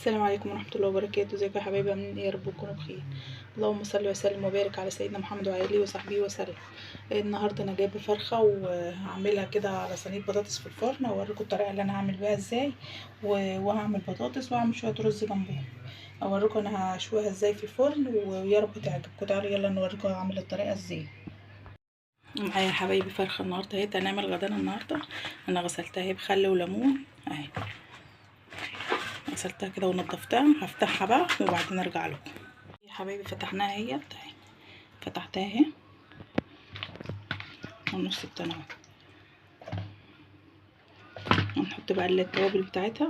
السلام عليكم ورحمة الله وبركاته. ازيكم يا حبايبي؟ عاملين ايه؟ يا رب تكونوا بخير. اللهم صل وسلم وبارك على سيدنا محمد وعلى اله وصحبه وسلم. النهارده انا جايبه فرخه وهعملها كده على صينيه بطاطس في الفرن، اوريكم الطريقه اللي انا هعمل بيها ازاي. وهعمل بطاطس وهعمل شويه رز جنبهم، اوريكم انا هشويها ازاي في الفرن ويا رب تعجبكم. تعالوا يلا نوريكم هعمل الطريقه ازاي. معايا يا حبايبي فرخه النهارده اهي، هنعمل غدانا النهارده. انا غسلتها اهي بخل وليمون اهي، غسلتها كده ونضفتها. هفتحها بقى وبعدين ارجع لكم يا حبايبي. فتحناها اهي، فتحتها اهي والنص التاني اهو. هنحط بقى التوابل بتاعتها.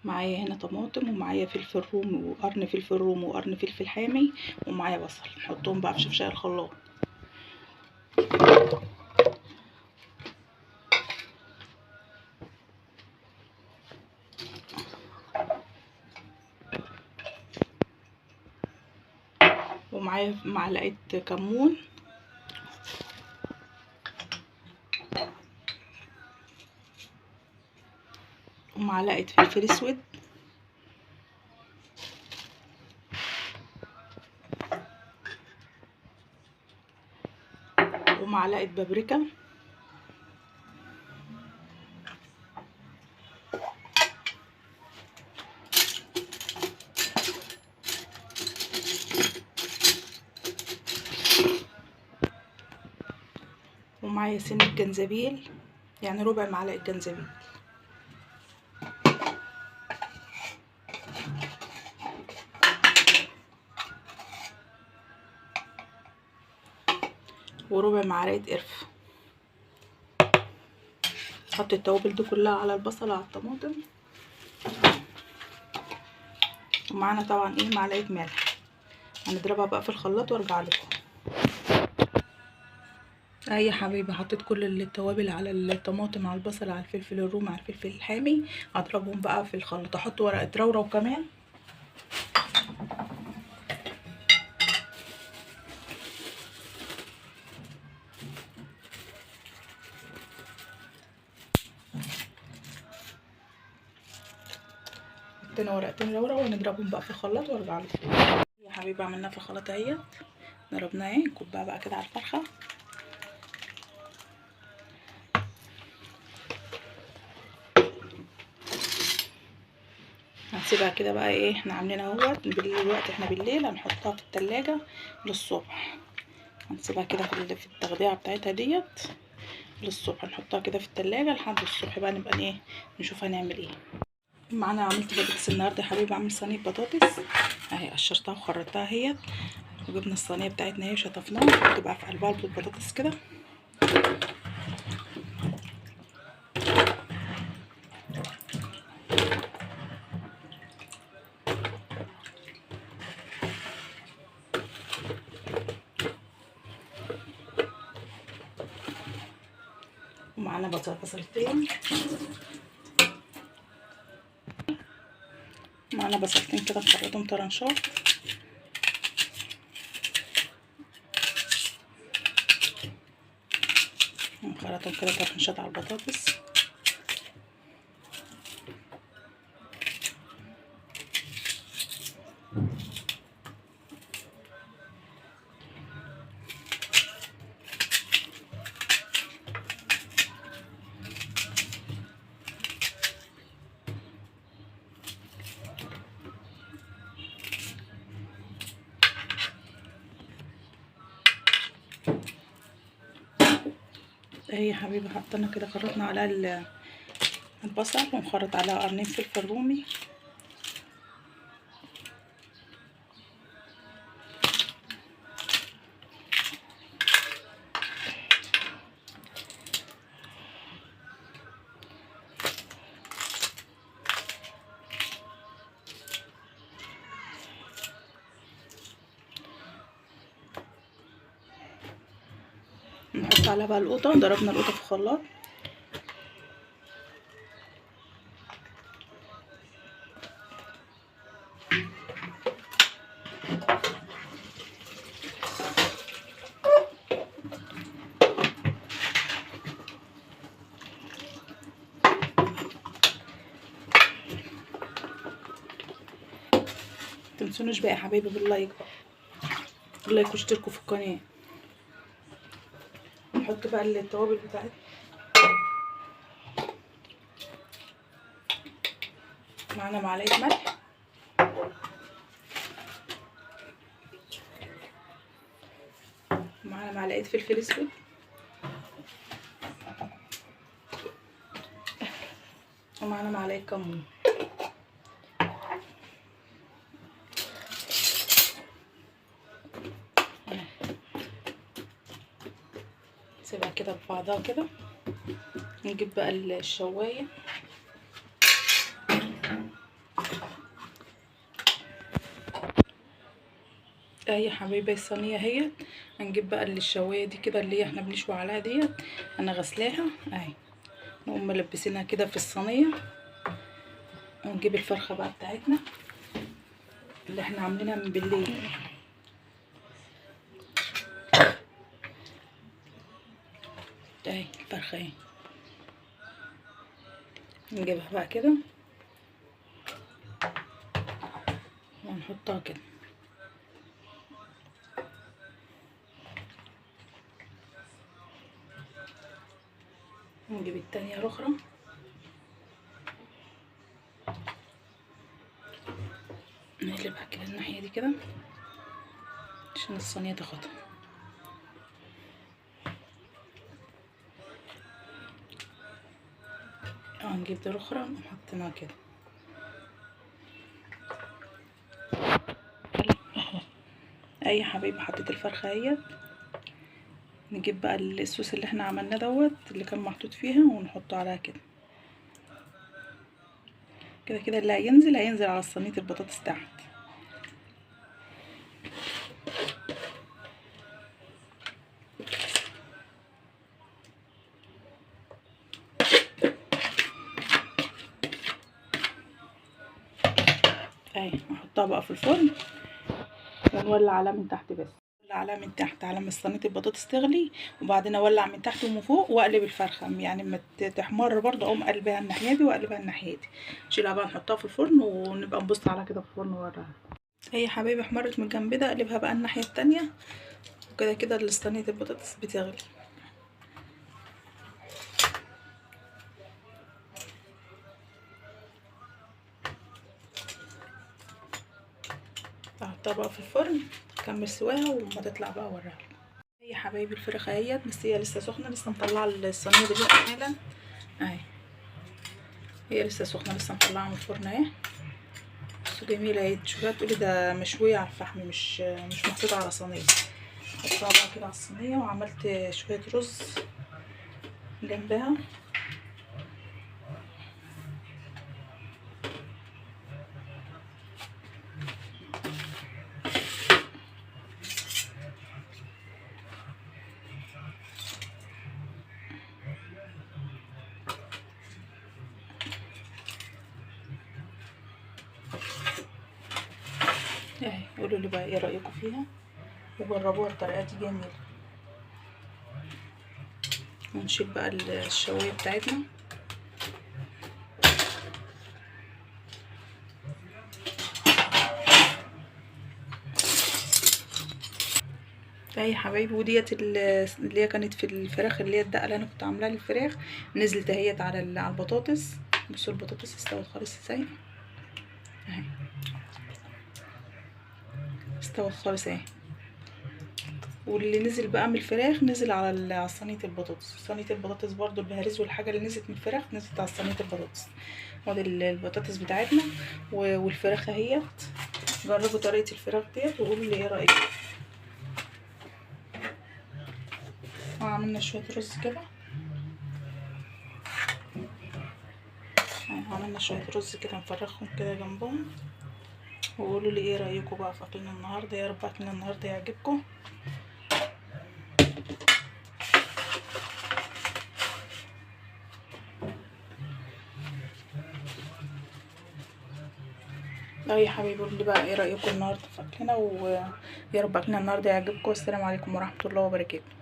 معايا هنا طماطم، ومعايا فلفل رومي وقرن فلفل رومي وقرن فلفل حامي، ومعايا بصل. نحطهم بقى في شفشق الخلاط. ومعايا معلقه كمون، ومعلقه فلفل اسود، ومعلقه بابريكا، ومعايا سنه جنزبيل، يعني ربع معلقه جنزبيل. وربع معلقه قرفه. حط التوابل دي كلها على البصل على الطماطم. ومعانا طبعا ايه معلقه ملح. هنضربها بقى في الخلاط وارجع لكم. اهي يا حبيبي حطيت كل التوابل على الطماطم على البصل على الفلفل الرومي على الفلفل الحامي. هضربهم بقى في الخلاط. احط ورقه لورا كمان. حطينا ورقتين لورا ونضربهم بقى في الخلاط وارجع لكم يا حبيبي. عملناها في الخلاط اهي، ضربناها اهي. نكبها بقى كده على الفرخه. هنسيبها كده بقى ايه، احنا عاملينها اهوت دلوقتي. احنا بالليل هنحطها في التلاجة للصبح. هنسيبها كده في التغذية بتاعتها ديت للصبح. نحطها كده في التلاجة لحد الصبح بقى نبقى ايه نشوف هنعمل ايه. معانا عملت بطاطس النهارده يا حبيبي. عامل صينيه بطاطس اهي، قشرتها وخرطتها اهي، وجبنا الصينيه بتاعتنا اهي وشطفناها. نحط بقى في قلبها البطاطس كده. ومعانا بصلتين. معانا بصلتين كده نخرطهم طرنشات. نخرطهم كده طرنشات على البطاطس. اهي يا حبيبي حطينا كده، خرطنا على البصل ونخرط عليها قرنين فلفل رومي. نحط عليها بقى القوطه. ضربنا القوطه في الخلاط. متنسونوش بقى يا حبايبي باللايك بقى، اللايك واشتركوا في القناه. نحط بقى التوابل بتاعتنا. معانا معلقه ملح، معانا معلقه فلفل اسود، ومعانا معلقه كمون. نسيبها كده ببعضها كده. نجيب بقى الشوايه، اهي حبايبي الصينيه اهي. هنجيب بقى الشوايه دي كده اللي احنا بنشوي عليها ديت، انا غسلاها اهي. نقوم ملبسينها كده في الصينيه، ونجيب الفرخه بقى بتاعتنا اللي احنا عاملينها من بالليل. اهي الفرخه اهي، نجيبها بقى كده ونحطها كده، ونجيب التانية الاخرى نقلبها كده الناحية دي كده عشان الصينية تاخدها. نجيب دي الاخرى ونحطها كده. اي حبايبي حطيت الفرخة اهيت. نجيب بقى الصوص اللي احنا عملناه دوت اللي كان محطوط فيها ونحطه عليها كده كده كده. اللي هينزل على صينية البطاطس تحت. اهي نحطها بقى في الفرن ونولع عليها من تحت بس، نولع عليها من تحت على ما صينية البطاطس تغلي، وبعدين اولع من تحت ومن فوق واقلب الفرخة يعني ما تحمر برضه. اقوم قلبها الناحية دي واقلبها الناحية دي، نشيلها بقى نحطها في الفرن ونبقى نبص على كده في الفرن وراها. هي حبايبي احمرت من الجنب ده، اقلبها بقى الناحية التانية وكده كده صينية البطاطس بتغلي. احطها بقى في الفرن تكمل سواها وما تطلع بقى وراها. هي حبايبي الفراخ اهيت، بس هي لسه سخنه، لسه مطلعه الصينيه دي حالا اهي. هي لسه سخنه، لسه مطلعها من الفرن اهي. بس جميله اهي، تشوفيها تقولي ده مشويه على الفحم مش محطوطه على صينيه. حطها بقى كده على الصينيه، وعملت شويه رز جنبها. اهي قولوا لي بقى ايه رايكم فيها، وجربوها الطريقه دي جميله. ونشيل بقى الشوايه بتاعتنا. اهي حبايبي، وديت اللي هي كانت في الفراخ، اللي هي الدقه اللي انا كنت عاملاها للفراخ، نزلت اهيت على البطاطس. بصوا البطاطس استوت خالص ازاي اهي، استوت خالص اهي. واللي نزل بقى من الفراخ نزل على صينيه البطاطس. صينيه البطاطس برضو البهاريز والحاجه اللي نزلت من الفراخ نزلت على صينيه البطاطس. وادي البطاطس بتاعتنا والفراخ اهيت. جربوا طريقه الفراخ ديت وقولوا لي ايه رايكم. عملنا شويه رز كده، عملنا شويه رز كده نفرخهم كده جنبهم، وقولوا لي ايه رايكم بقى في اكلنا النهارده. يا رب اكلنا النهارده يعجبكم. يا حبايبي قولوا لي بقى ايه رايكم النهارده في اكلنا، ويا رب اكلنا النهارده يعجبكم. والسلام عليكم ورحمه الله وبركاته.